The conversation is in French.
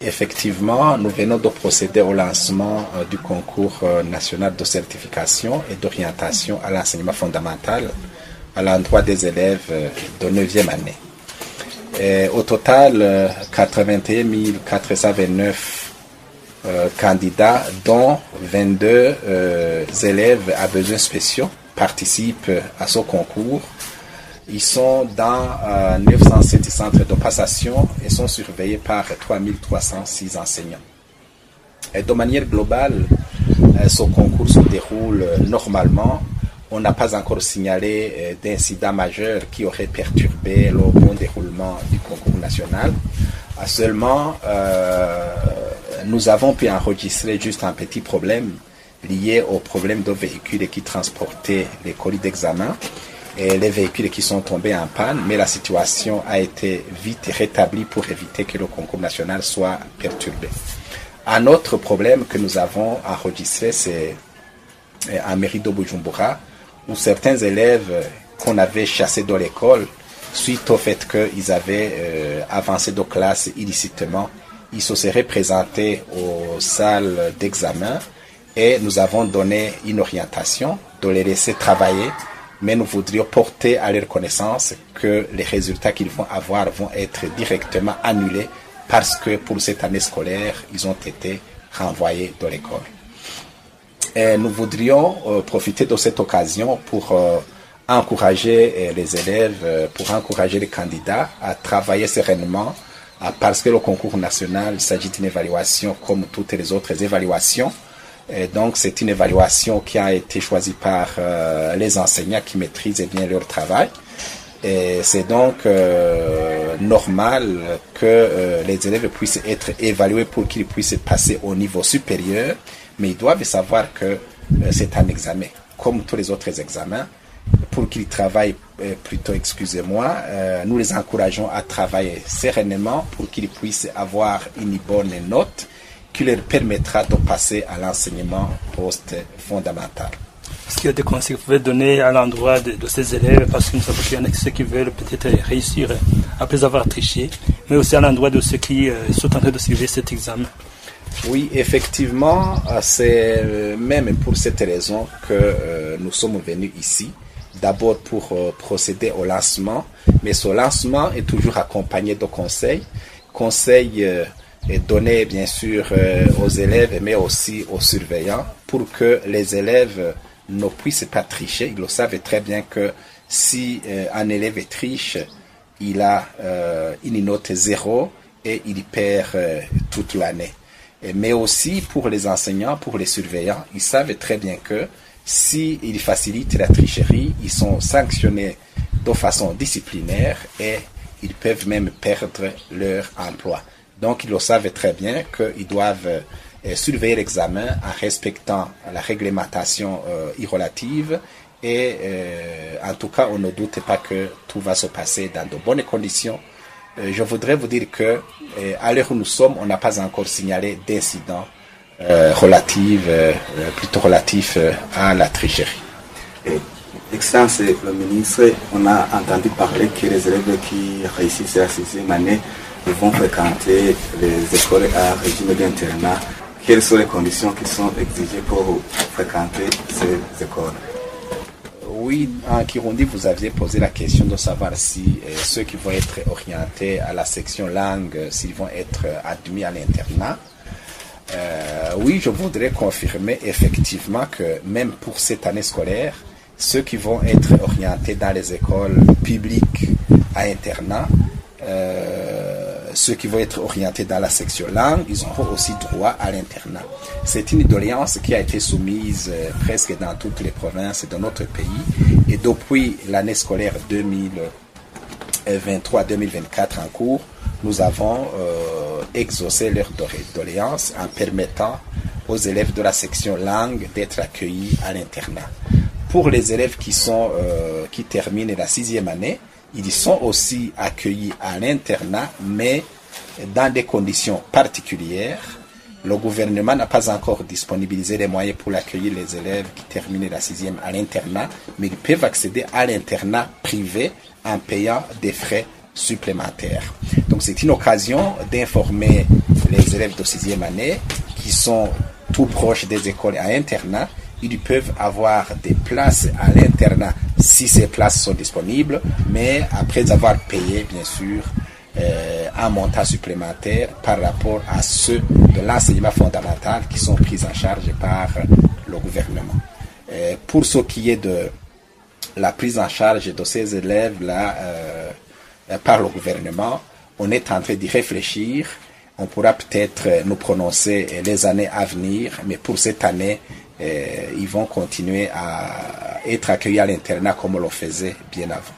effectivement, nous venons de procéder au lancement du concours national de certification et d'orientation à l'enseignement fondamental à l'endroit des élèves de 9e année. Et au total, 81 429 candidats, dont 22 élèves à besoins spéciaux, participent à ce concours. Ils sont dans 907 centres de passation et sont surveillés par 3306 enseignants. Et de manière globale, ce concours se déroule normalement. On n'a pas encore signalé d'incidents majeurs qui auraient perturbé le bon déroulement du concours national. Seulement, nous avons pu enregistrer juste un petit problème lié au problème de véhicules qui transportaient les colis d'examen et les véhicules qui sont tombés en panne, mais la situation a été vite rétablie pour éviter que le concours national soit perturbé. Un autre problème que nous avons enregistré, c'est en mairie de Bujumbura, où certains élèves qu'on avait chassés de l'école, suite au fait qu'ils avaient avancé de classe illicitement, ils se seraient présentés aux salles d'examen et nous avons donné une orientation de les laisser travailler, mais nous voudrions porter à leur connaissance que les résultats qu'ils vont avoir vont être directement annulés parce que pour cette année scolaire, ils ont été renvoyés de l'école. Et nous voudrions profiter de cette occasion pour encourager les élèves, pour encourager les candidats à travailler sereinement parce que le concours national, il s'agit d'une évaluation comme toutes les autres évaluations. Et donc, c'est une évaluation qui a été choisie par les enseignants qui maîtrisent bien leur travail. Et c'est donc normal que les élèves puissent être évalués pour qu'ils puissent passer au niveau supérieur. Mais ils doivent savoir que c'est un examen, comme tous les autres examens. Pour qu'ils travaillent nous les encourageons à travailler sereinement pour qu'ils puissent avoir une bonne note qui leur permettra de passer à l'enseignement post-fondamental. Est-ce qu'il y a des conseils que vous pouvez donner à l'endroit de ces élèves, parce que nous savons qu'il y en a ceux qui veulent peut-être réussir après avoir triché, mais aussi à l'endroit de ceux qui sont en train de suivre cet examen? Oui, effectivement, c'est même pour cette raison que nous sommes venus ici. D'abord pour procéder au lancement, mais ce lancement est toujours accompagné de conseils. Conseils est donné bien sûr aux élèves, mais aussi aux surveillants, pour que les élèves ne puissent pas tricher. Ils le savent très bien que si un élève triche, il a une note 0 et il perd toute l'année. Mais aussi pour les enseignants, pour les surveillants, ils savent très bien que s'ils facilitent la tricherie, ils sont sanctionnés de façon disciplinaire et ils peuvent même perdre leur emploi. Donc, ils le savent très bien qu'ils doivent surveiller l'examen en respectant la réglementation relative et en tout cas, on ne doute pas que tout va se passer dans de bonnes conditions. Je voudrais vous dire que à l'heure où nous sommes, on n'a pas encore signalé d'incidents plutôt relatif à la tricherie. Excellence le ministre, on a entendu parler que les élèves qui réussissent la 6e année vont fréquenter les écoles à régime d'internat. Quelles sont les conditions qui sont exigées pour fréquenter ces écoles? Oui, en Kirundi, vous aviez posé la question de savoir si ceux qui vont être orientés à la section langue, s'ils vont être admis à l'internat. Oui, je voudrais confirmer effectivement que même pour cette année scolaire, ceux qui vont être orientés dans les écoles publiques à internat, ceux qui vont être orientés dans la section langue, ils auront aussi droit à l'internat. C'est une doléance qui a été soumise presque dans toutes les provinces de notre pays et depuis l'année scolaire 2023-2024 en cours, nous avons exaucé leur doléance en permettant aux élèves de la section langue d'être accueillis à l'internat. Pour les élèves qui terminent la 6e année, ils sont aussi accueillis à l'internat, mais dans des conditions particulières. Le gouvernement n'a pas encore disponibilisé les moyens pour accueillir les élèves qui terminent la 6e à l'internat, mais ils peuvent accéder à l'internat privé en payant des frais supplémentaires. Donc c'est une occasion d'informer les élèves de 6e année qui sont tout proches des écoles à internat, ils peuvent avoir des places à l'internat si ces places sont disponibles, mais après avoir payé, bien sûr, un montant supplémentaire par rapport à ceux de l'enseignement fondamental qui sont pris en charge par le gouvernement. Pour ce qui est de la prise en charge de ces élèves-là par le gouvernement, on est en train d'y réfléchir. On pourra peut-être nous prononcer les années à venir, mais pour cette année, ils vont continuer à être accueillis à l'internat comme on le faisait bien avant.